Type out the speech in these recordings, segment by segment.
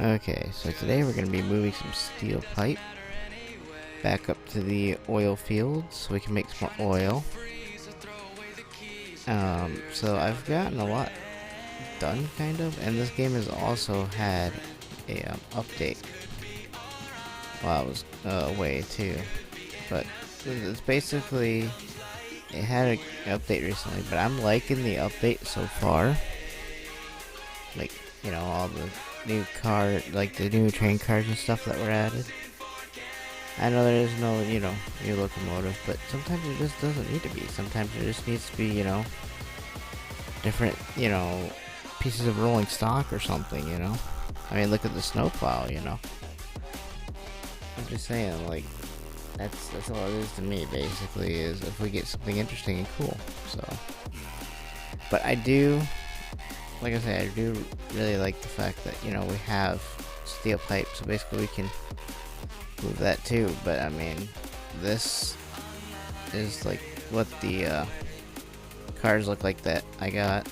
Okay, so today we're going to be moving some steel pipe back up to the oil field so we can make some more oil. So I've gotten a lot done, kind of, and this game has also had a update while I was away too. But it's basically, it had an update recently, but I'm liking the update so far. Like, you know, all the new like the new train cars and stuff that were added. I know there is no, you know, new locomotive, but sometimes it just doesn't need to be. Sometimes it just needs to be, you know, different, you know, pieces of rolling stock or something, you know. I mean, look at the snowplow, you know. I'm just saying, like, that's all it is to me, basically, is if we get something interesting and cool, so. But I do, like I say, I do really like the fact that, you know, we have steel pipe, so basically we can move that too. But I mean, this is like what the cars look like that I got.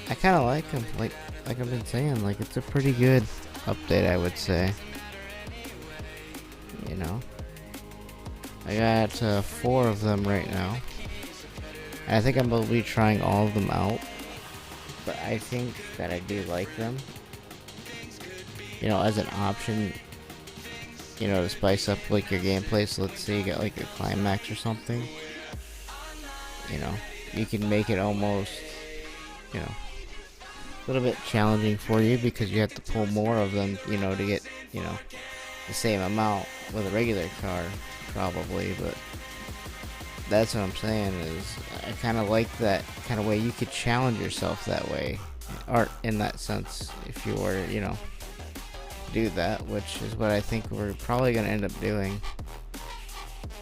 I kind of like them, like I've been saying, like it's a pretty good update, I would say. You know, I got 4 of them right now. And I think I'm going to be trying all of them out, but I think that I do like them, you know, as an option, you know, to spice up like your gameplay. So let's say you got like a climax or something, you know, you can make it almost, you know, a little bit challenging for you because you have to pull more of them, you know, to get, you know, the same amount with a regular car, probably. But that's what I'm saying, is I kind of like that kind of way you could challenge yourself that way, or in that sense, if you were, you know, do that, which is what I think we're probably going to end up doing.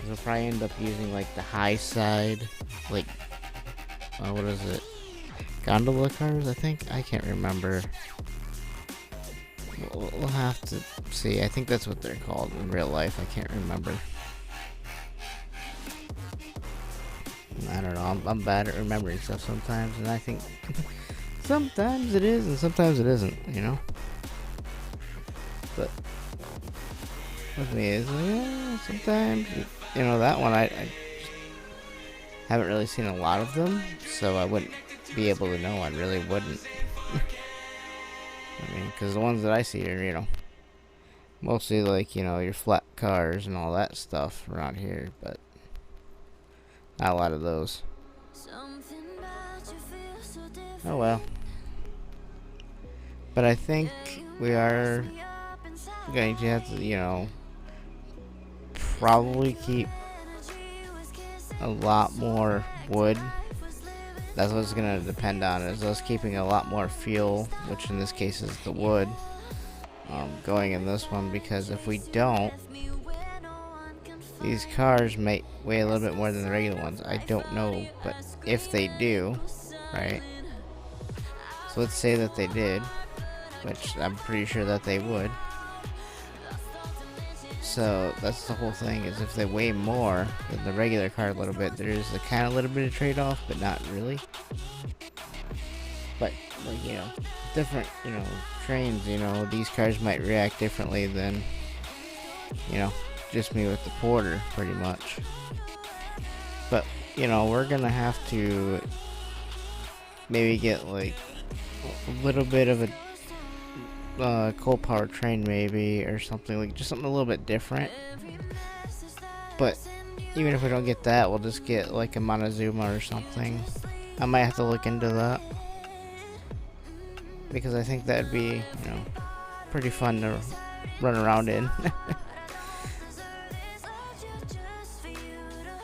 We'll probably end up using like the high side, like, what is it, gondola cars, I think? I can't remember. We'll have to see. I think that's what they're called in real life. I can't remember. I don't know, I'm bad at remembering stuff sometimes, and I think sometimes it is and sometimes it isn't, you know? But with me, it's like, yeah, sometimes, you know, that one, I haven't really seen a lot of them, so I wouldn't be able to know. I really wouldn't. I mean, because the ones that I see are, you know, mostly like, you know, your flat cars and all that stuff around here, but not a lot of those. Oh well. But I think we are going to have to, you know, probably keep a lot more wood. That's what it's going to depend on, is us keeping a lot more fuel, which in this case is the wood, going in this one, because if we don't, these cars might weigh a little bit more than the regular ones. I don't know, but if they do, right? So let's say that they did, which I'm pretty sure that they would. So that's the whole thing, is if they weigh more than the regular car a little bit, there's a kind of little bit of trade-off, but not really. But, like, you know, different, you know, trains, you know, these cars might react differently than, you know, just me with the Porter, pretty much. But, you know, we're gonna have to maybe get like a little bit of a coal powered train, maybe, or something, like just something a little bit different. But even if we don't get that, we'll just get like a Montezuma or something. I might have to look into that, because I think that'd be, you know, pretty fun to run around in.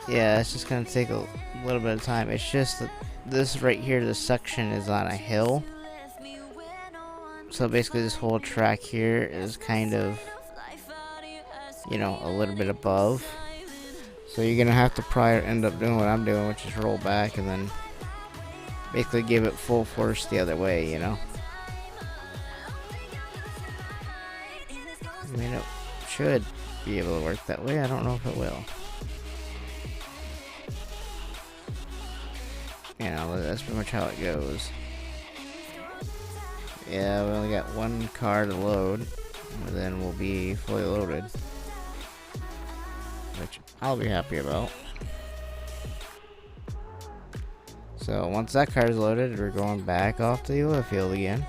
Yeah, it's just gonna take a little bit of time. It's just that this right here, this section is on a hill. So basically this whole track here is kind of, you know, a little bit above. So you're gonna have to probably end up doing what I'm doing, which is roll back and then basically give it full force the other way, you know. I mean, it should be able to work that way. I don't know if it will. you know, that's pretty much how it goes. Yeah, we only got one car to load, and then we'll be fully loaded, which I'll be happy about. So once that car is loaded, we're going back off the oil field again.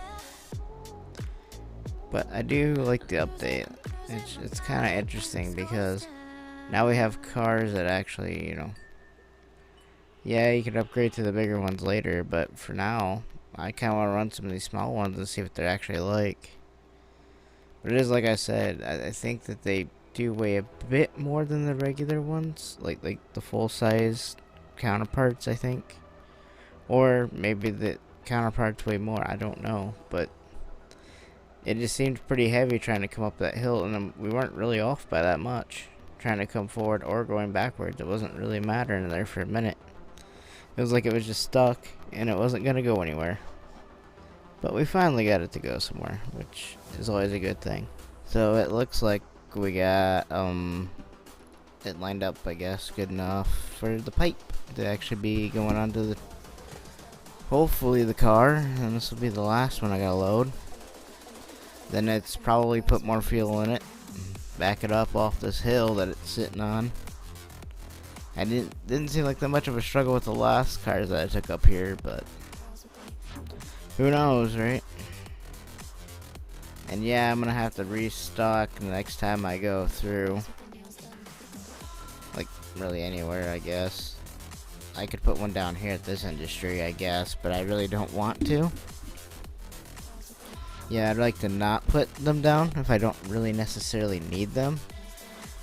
But I do like the update. It's kind of interesting because now we have cars that actually, you know, yeah, you can upgrade to the bigger ones later, but for now, I kind of want to run some of these small ones and see what they're actually like. But it is like I said, I think that they do weigh a bit more than the regular ones, like the full size counterparts, I think. Or maybe the counterparts weigh more, I don't know, but it just seemed pretty heavy trying to come up that hill, and we weren't really off by that much. Trying to come forward or going backwards, it wasn't really mattering there for a minute. It was like it was just stuck, and it wasn't going to go anywhere. But we finally got it to go somewhere, which is always a good thing. So it looks like we got it lined up, I guess, good enough for the pipe to actually be going onto the, hopefully, the car. And this will be the last one I gotta load. Then it's probably put more fuel in it, back it up off this hill that it's sitting on. I didn't seem like that much of a struggle with the last cars that I took up here, but who knows, right? And yeah, I'm gonna have to restock the next time I go through, like really anywhere, I guess. I could put one down here at this industry, I guess, but I really don't want to. Yeah, I'd like to not put them down if I don't really necessarily need them.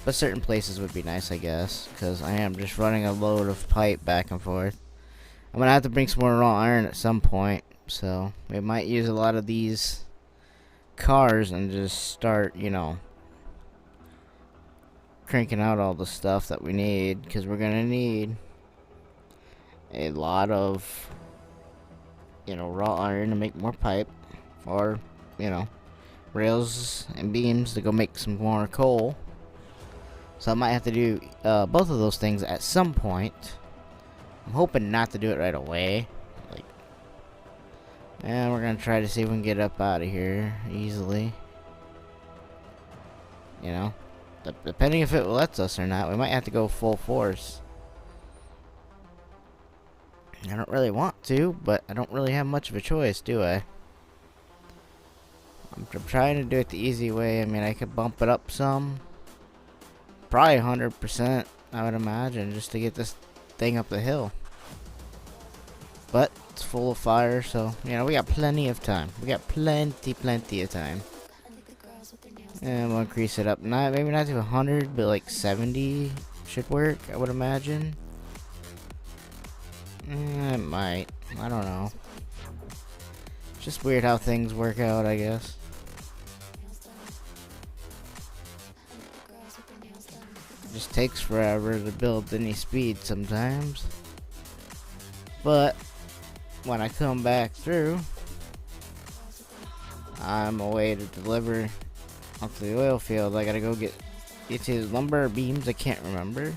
But certain places would be nice, I guess, because I am just running a load of pipe back and forth. I'm going to have to bring some more raw iron at some point, so we might use a lot of these cars and just start, you know, cranking out all the stuff that we need, because we're going to need a lot of, you know, raw iron to make more pipe, or, you know, rails and beams to go make some more coal. So I might have to do both of those things at some point. I'm hoping not to do it right away. Like, and we're gonna try to see if we can get up out of here easily. You know, depending if it lets us or not, we might have to go full force. I don't really want to, but I don't really have much of a choice, do I? I'm trying to do it the easy way. I mean, I could bump it up some. Probably 100%, I would imagine, just to get this thing up the hill. But it's full of fire, so, you know, we got plenty of time. We got plenty of time. And we'll increase it up. Maybe not to 100, but like 70 should work, I would imagine. It might. I don't know. It's just weird how things work out, I guess. Just takes forever to build any speed sometimes, but when I come back through, I'm away to deliver onto the oil field. I gotta go get his lumber or beams, I can't remember.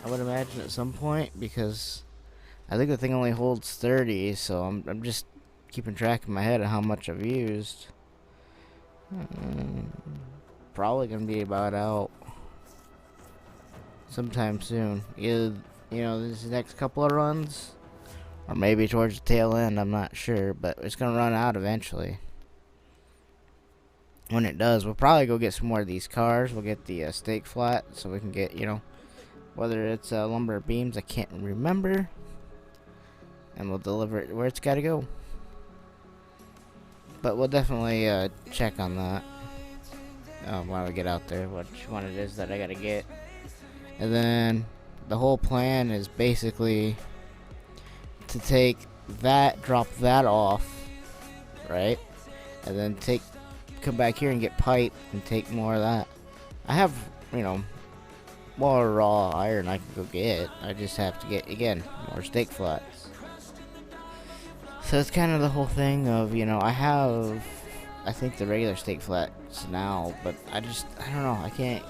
I would imagine at some point, because I think the thing only holds 30, so I'm just keeping track in my head of how much I've used. Probably gonna be about out sometime soon. Either, you know, this next couple of runs, or maybe towards the tail end, I'm not sure, but it's gonna run out eventually. When it does, we'll probably go get some more of these cars. We'll get the stake flat, so we can get, you know, whether it's lumber or beams, I can't remember, and we'll deliver it where it's gotta go. But we'll definitely check on that when we get out there, which one it is that I gotta get. And then the whole plan is basically to take that, drop that off, right? And then come back here and get pipe and take more of that. I have, you know, more raw iron I can go get. I just have to get, again, more stake flats. So it's kind of the whole thing of, you know, I think the regular stake flats now, but I don't know, I can't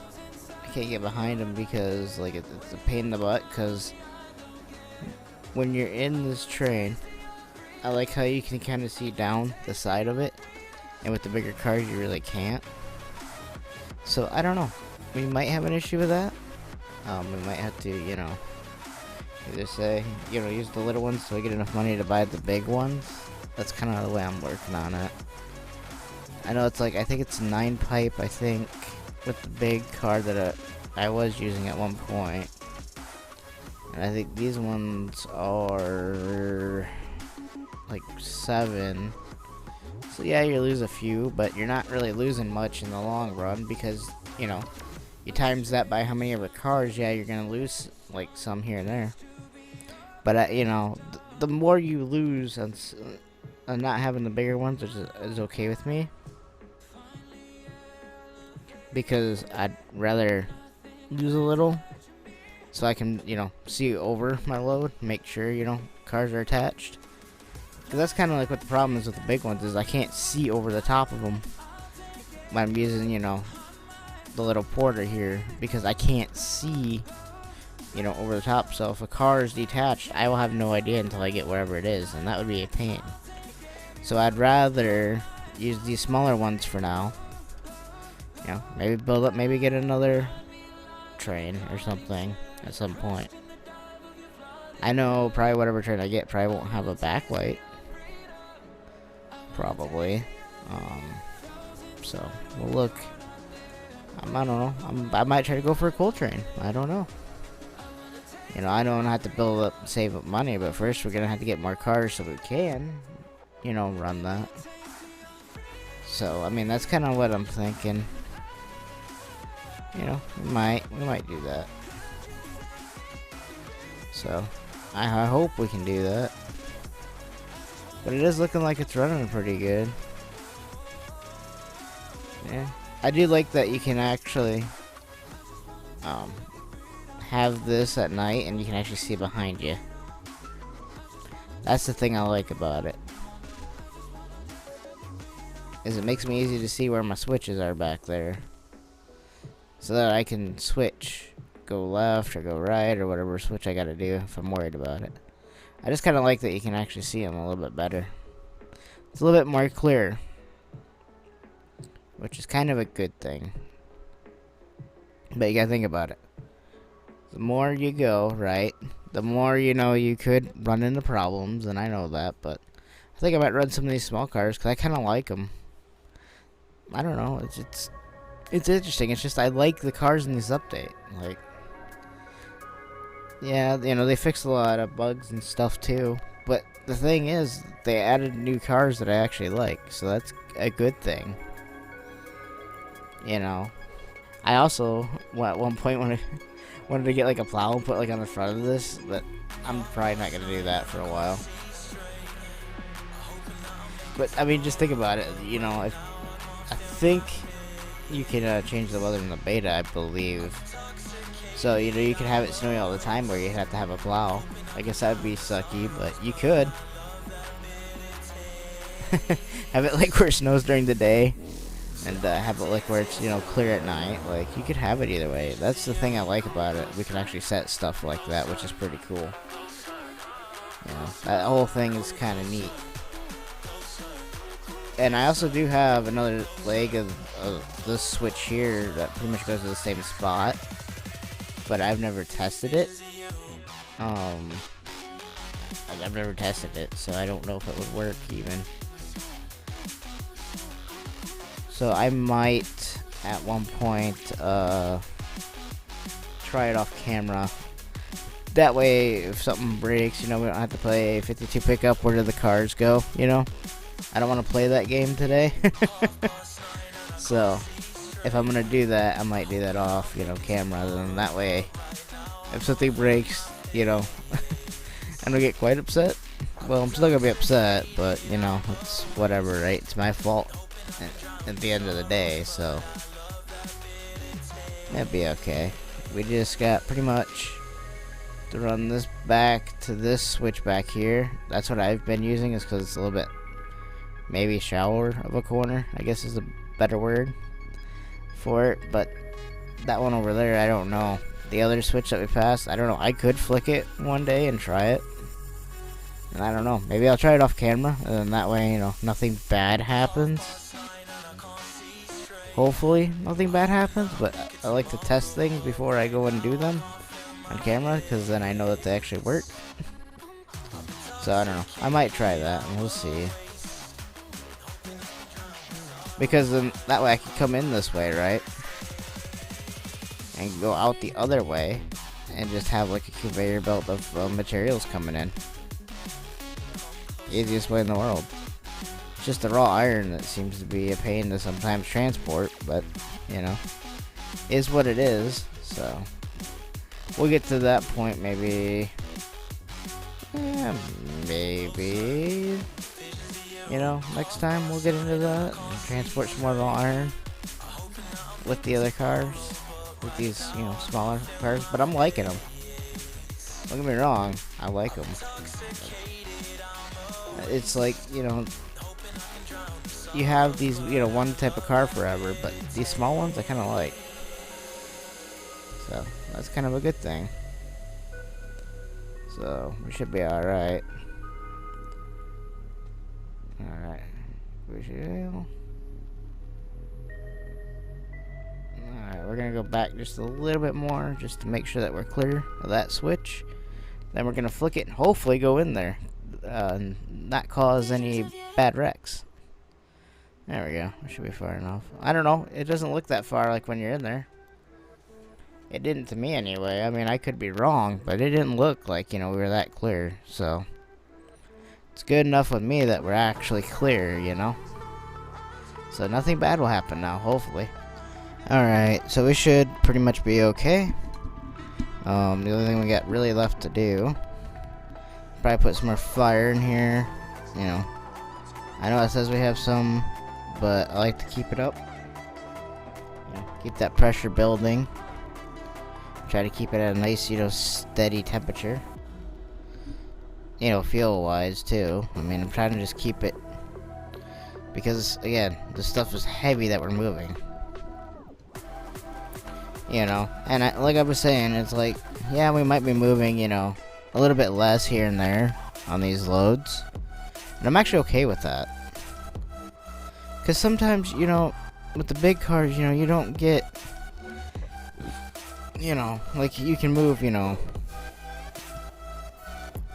get behind them because, like, it's a pain in the butt, because when you're in this train, I like how you can kind of see down the side of it, and with the bigger cars you really can't. So I don't know, we might have an issue with that. We might have to, you know, either say, you know, use the little ones so we get enough money to buy the big ones. That's kind of the way I'm working on it. I know it's like, I think it's 9 pipe, I think, with the big car that I was using at one point. And I think these ones are like 7. So yeah, you lose a few, but you're not really losing much in the long run because, you know, you times that by how many of the cars, yeah, you're gonna lose like some here and there. But you know, the more you lose on not having the bigger ones is okay with me, because I'd rather lose a little so I can, you know, see over my load, make sure, you know, cars are attached. Because that's kind of like what the problem is with the big ones, is I can't see over the top of them when I'm using, you know, the little porter here, because I can't see, you know, over the top. So if a car is detached, I will have no idea until I get wherever it is, and that would be a pain. So I'd rather use these smaller ones for now. You know, maybe build up, maybe get another train or something at some point. I know probably whatever train I get probably won't have a backlight. Probably. So we'll look. I don't know. I might try to go for a coal train. I don't know. You know, I don't have to build up, save up money, but first we're gonna have to get more cars so we can, you know, run that. So I mean, that's kind of what I'm thinking. You know, we might do that. So I hope we can do that. But it is looking like it's running pretty good. Yeah. I do like that you can actually have this at night and you can actually see behind you. That's the thing I like about it. Is it makes me easy to see where my switches are back there. So that I can switch. Go left or go right or whatever switch I gotta do if I'm worried about it. I just kind of like that you can actually see them a little bit better. It's a little bit more clear, which is kind of a good thing. But you gotta think about it. The more you go, right, the more, you know, you could run into problems, and I know that, but I think I might run some of these small cars because I kind of like them. I don't know, it's interesting. It's just I like the cars in this update. Like, yeah, you know, they fixed a lot of bugs and stuff too. But the thing is, they added new cars that I actually like, so that's a good thing. You know, I also, at one point, wanted to get like a plow and put like on the front of this, but I'm probably not gonna do that for a while. But I mean, just think about it. You know, I think you can change the weather in the beta, I believe. So, you know, you can have it snowing all the time where you have to have a plow. I guess that'd be sucky, but you could. Have it like where it snows during the day, and have it like where it's, you know, clear at night. Like, you could have it either way. That's the thing I like about it. We can actually set stuff like that, which is pretty cool. You know, that whole thing is kind of neat. And I also do have another leg of this switch here that pretty much goes to the same spot, but I've never tested it. I've never tested it, so I don't know if it would work even. So I might at one point try it off camera. That way, if something breaks, you know, we don't have to play 52 pickup. Where do the cars go? You know. I don't want to play that game today. So, if I'm going to do that, I might do that off, you know, camera. And that way, if something breaks, you know, I don't get quite upset. Well, I'm still going to be upset, but, you know, it's whatever, right? It's my fault at the end of the day, so that'd be okay. We just got pretty much to run this back to this switch back here. That's what I've been using, is because it's a little bit maybe shallower of a corner, I guess is a better word for it. But that one over there, I don't know. The other switch that we passed, I don't know. I could flick it one day and try it. And I don't know, maybe I'll try it off camera, and then that way, you know, nothing bad happens. Hopefully, nothing bad happens, but I like to test things before I go and do them on camera, because then I know that they actually work. So, I don't know. I might try that, and we'll see. Because then, that way I can come in this way, right? And go out the other way, and just have like a conveyor belt of materials coming in. Easiest way in the world. It's just the raw iron that seems to be a pain to sometimes transport, but, you know, is what it is, so. We'll get to that point maybe, maybe, you know, next time we'll get into that and transport some more raw iron with the other cars, with these, you know, smaller cars, but I'm liking them. Don't get me wrong, I like them. It's like, you know, you have these, you know, one type of car forever, but these small ones I kind of like. So, that's kind of a good thing. So, we should be alright. Alright. We should. Alright, we're gonna go back just a little bit more, just to make sure that we're clear of that switch. Then we're gonna flick it and hopefully go in there. And not cause any bad wrecks. There we go. We should be far enough. I don't know. It doesn't look that far like when you're in there. It didn't to me anyway. I mean, I could be wrong, but it didn't look like, you know, we were that clear. So, it's good enough with me that we're actually clear, you know. So, nothing bad will happen now, hopefully. Alright, so we should pretty much be okay. The only thing we got really left to do, probably put some more fire in here, you know. I know it says we have some, but I like to keep it up. You know, keep that pressure building. Try to keep it at a nice, you know, steady temperature. You know, fuel-wise, too. I mean, I'm trying to just keep it, because, again, the stuff is heavy that we're moving. You know, and like I was saying, it's like, yeah, we might be moving, you know, a little bit less here and there on these loads. And I'm actually okay with that. Because sometimes, you know, with the big cars, you know, you don't get, you know, like you can move, you know,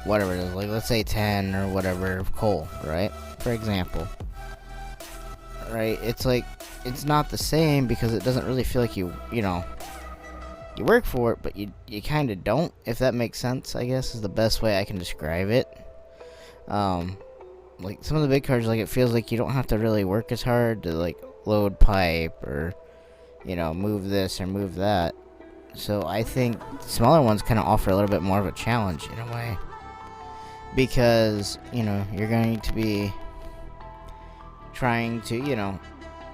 whatever it is, like let's say 10 or whatever of coal, right? For example. Right? It's like, it's not the same because it doesn't really feel like you know, you work for it, but you kind of don't, if that makes sense, I guess, is the best way I can describe it. Like, some of the big cars, like, it feels like you don't have to really work as hard to, like, load pipe or, you know, move this or move that. So, I think smaller ones kind of offer a little bit more of a challenge, in a way. Because, you know, you're going to be trying to, you know,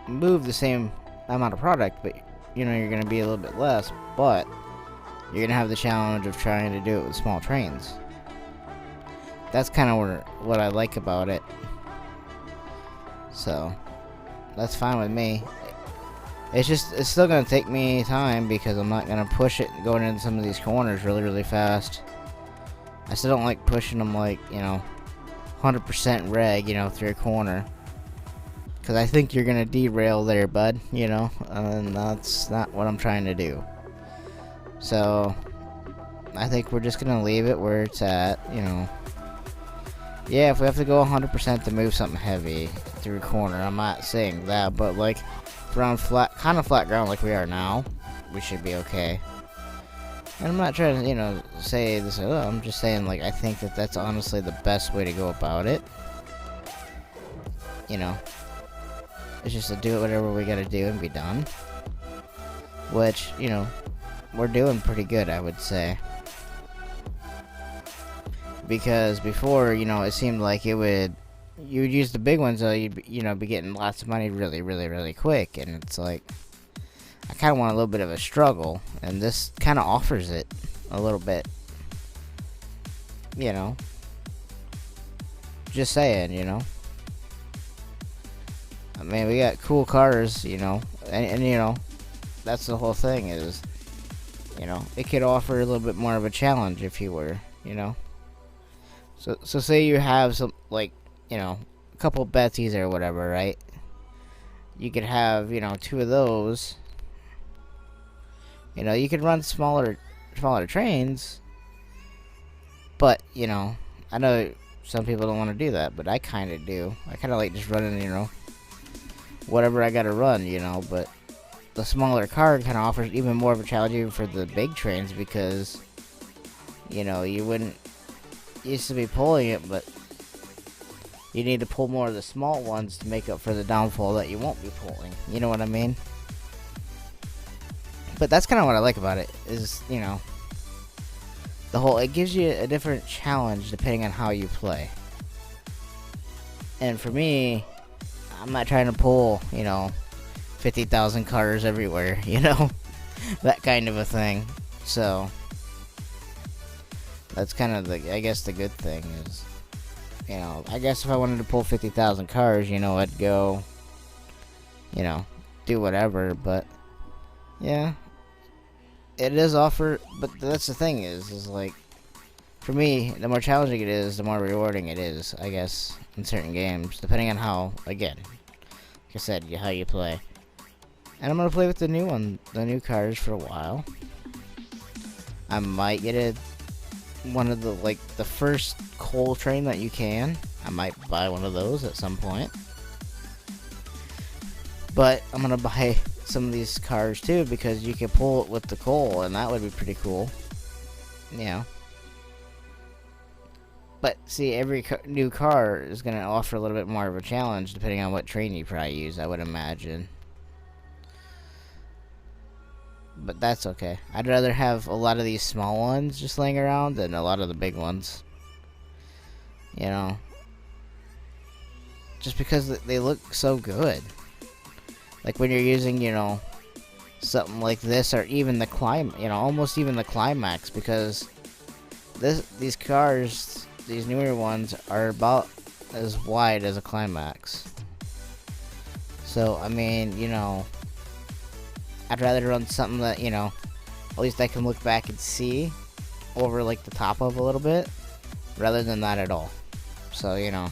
move the same amount of product, but, you know, you're going to be a little bit less, but you're going to have the challenge of trying to do it with small trains. That's kind of what I like about it. So, that's fine with me. It's still going to take me time because I'm not going to push it going into some of these corners really, really fast. I still don't like pushing them like, you know, 100% reg, you know, through a corner. Because I think you're going to derail there, bud, you know, and that's not what I'm trying to do. So, I think we're just going to leave it where it's at, you know. Yeah, if we have to go 100% to move something heavy through a corner, I'm not saying that, but like, if we're on kind of flat ground like we are now, we should be okay. And I'm not trying to, you know, say this, I'm just saying, like, I think that that's honestly the best way to go about it. You know, it's just to do whatever we gotta do and be done. Which, you know, we're doing pretty good, I would say. Because before, you know, it seemed like you would use the big ones, so you'd, you know, be getting lots of money really, really, really quick. And it's like, I kind of want a little bit of a struggle, and this kind of offers it a little bit. You know, just saying, you know. I mean, we got cool cars, you know, and you know, that's the whole thing is, you know, it could offer a little bit more of a challenge if you were, you know. So say you have some, like, a couple Betsies or whatever, right? You could have, two of those. You could run smaller trains, but, I know some people don't want to do that, but I kind of do. I kind of like just running, whatever I gotta run, but the smaller car kind of offers even more of a challenge even for the big trains because, you wouldn't used to be pulling it, but you need to pull more of the small ones to make up for the downfall that you won't be pulling. You know what I mean? But that's kind of what I like about it, is, it gives you a different challenge depending on how you play. And for me, I'm not trying to pull, 50,000 cars everywhere, that kind of a thing. So that's kind of I guess the good thing is, I guess if I wanted to pull 50,000 cars, I'd go, do whatever, but yeah, it is offer, but that's the thing is like, for me, the more challenging it is, the more rewarding it is, I guess, in certain games, depending on how, again, like I said, how you play. And I'm gonna play with the new cars for a while. I might get one of the first coal train that you can. I might buy one of those at some point. But I'm gonna buy some of these cars too because you can pull it with the coal, and that would be pretty cool. But see, every new car is gonna offer a little bit more of a challenge depending on what train you probably use, I would imagine. But that's okay. I'd rather have a lot of these small ones just laying around than a lot of the big ones. Just because they look so good. Like when you're using, something like this, or even the almost even the Climax, because these cars, these newer ones, are about as wide as a Climax. So, I mean, I'd rather run something that, at least I can look back and see over, like, the top of a little bit, rather than that at all. So, I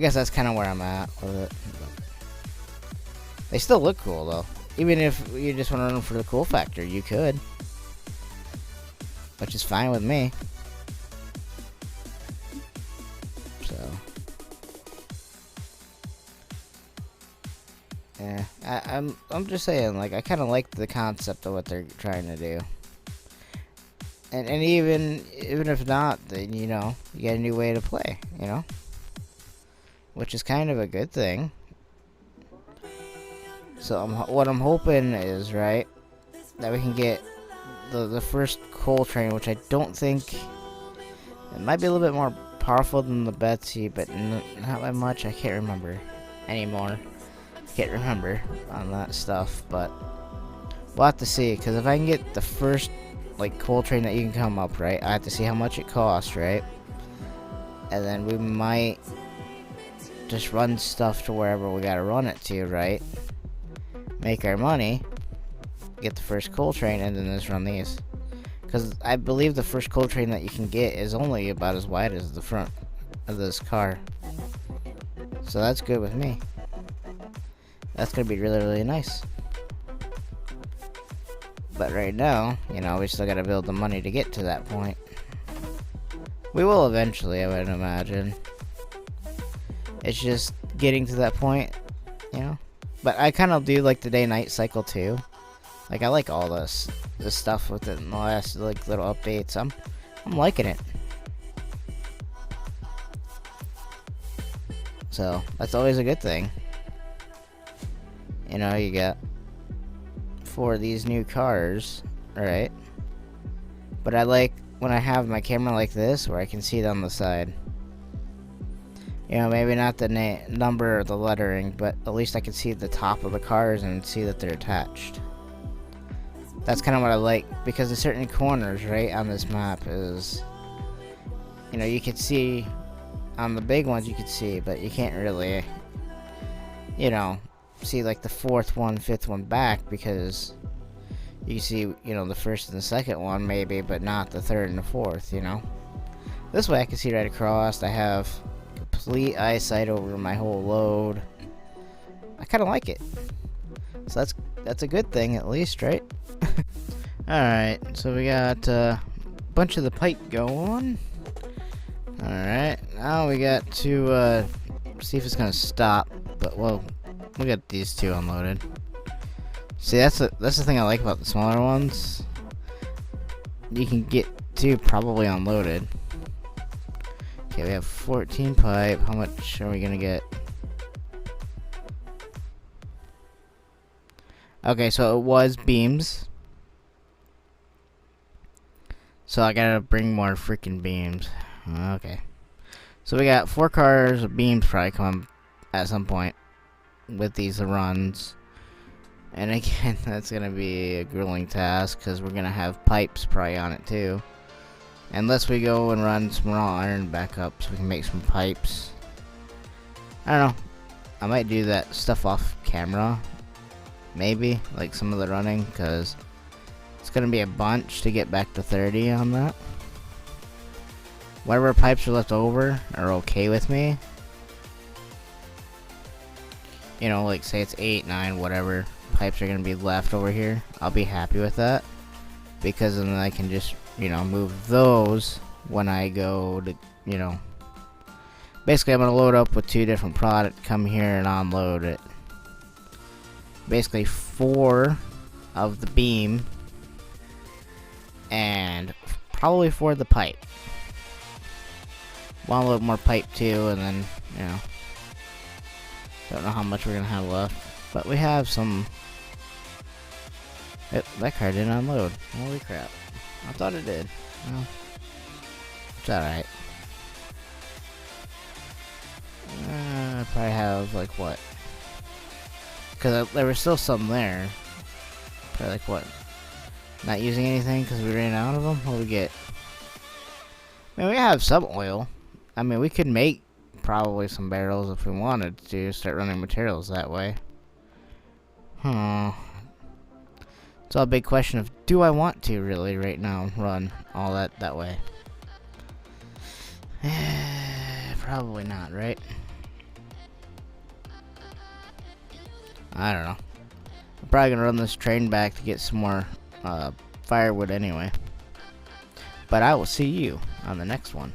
guess that's kind of where I'm at with it. But they still look cool, though. Even if you just want to run them for the cool factor, you could. Which is fine with me. So. Yeah, I'm just saying, like, I kind of like the concept of what they're trying to do. And even if not, then, you get a new way to play, which is kind of a good thing. So what I'm hoping is, right, that we can get the first coal train, which I don't think, it might be a little bit more powerful than the Betsy, but not by much. I can't remember anymore. Can't remember on that stuff, but we'll have to see, because if I can get the first, like, coal train that you can come up, right, I have to see how much it costs, right, and then we might just run stuff to wherever we gotta run it to, right, make our money, get the first coal train, and then just run these, because I believe the first coal train that you can get is only about as wide as the front of this car, so that's good with me. That's gonna be really, really nice. But right now, we still gotta build the money to get to that point. We will eventually, I would imagine. It's just getting to that point, But I kind of do like the day-night cycle too. Like, I like all this stuff within the last, like, little updates. I'm liking it. So that's always a good thing. You got for these new cars, right? But I like when I have my camera like this, where I can see it on the side. Maybe not the number or the lettering, but at least I can see the top of the cars and see that they're attached. That's kind of what I like, because there's certain corners, right, on this map is, you can see on the big ones, you can see, but you can't really, see like the fourth one, fifth one back, because you see, the first and the second one maybe, but not the third and the fourth, This way I can see right across. I have complete eyesight over my whole load. I kind of like it. So that's a good thing at least, right? Alright, so we got a bunch of the pipe going. Alright, now we got to see if it's gonna stop. But well, we got these two unloaded. See, that's the thing I like about the smaller ones. You can get two probably unloaded. Okay, we have 14 pipe. How much are we gonna get? Okay, so it was beams. So I gotta bring more freaking beams. Okay. So we got 4 cars of beams probably come at some point with these runs. And again, that's gonna be a grueling task because we're gonna have pipes probably on it too. Unless we go and run some raw iron back up so we can make some pipes. I don't know. I might do that stuff off camera. Maybe, like some of the running, because it's going to be a bunch to get back to 30 on that. Whatever pipes are left over are okay with me. You know, like say it's 8, 9, whatever pipes are going to be left over here. I'll be happy with that. Because then I can just, you know, move those when I go to, you know. Basically, I'm going to load up with 2 different products, come here and unload it. Basically 4 of the beam and probably 4 of the pipe. Want a little more pipe too, and then, you know, don't know how much we're going to have left, but we have some. That car didn't unload. Holy crap. I thought it did. Well, it's alright. I probably have, like, what? Because there was still some there. Probably, like, what? Not using anything because we ran out of them? What do we get? I mean, we have some oil. I mean, we could make probably some barrels if we wanted to start running materials that way. It's all a big question of, do I want to really right now run all that way? Probably not, right? I don't know. I'm probably gonna run this train back to get some more firewood anyway. But I will see you on the next one.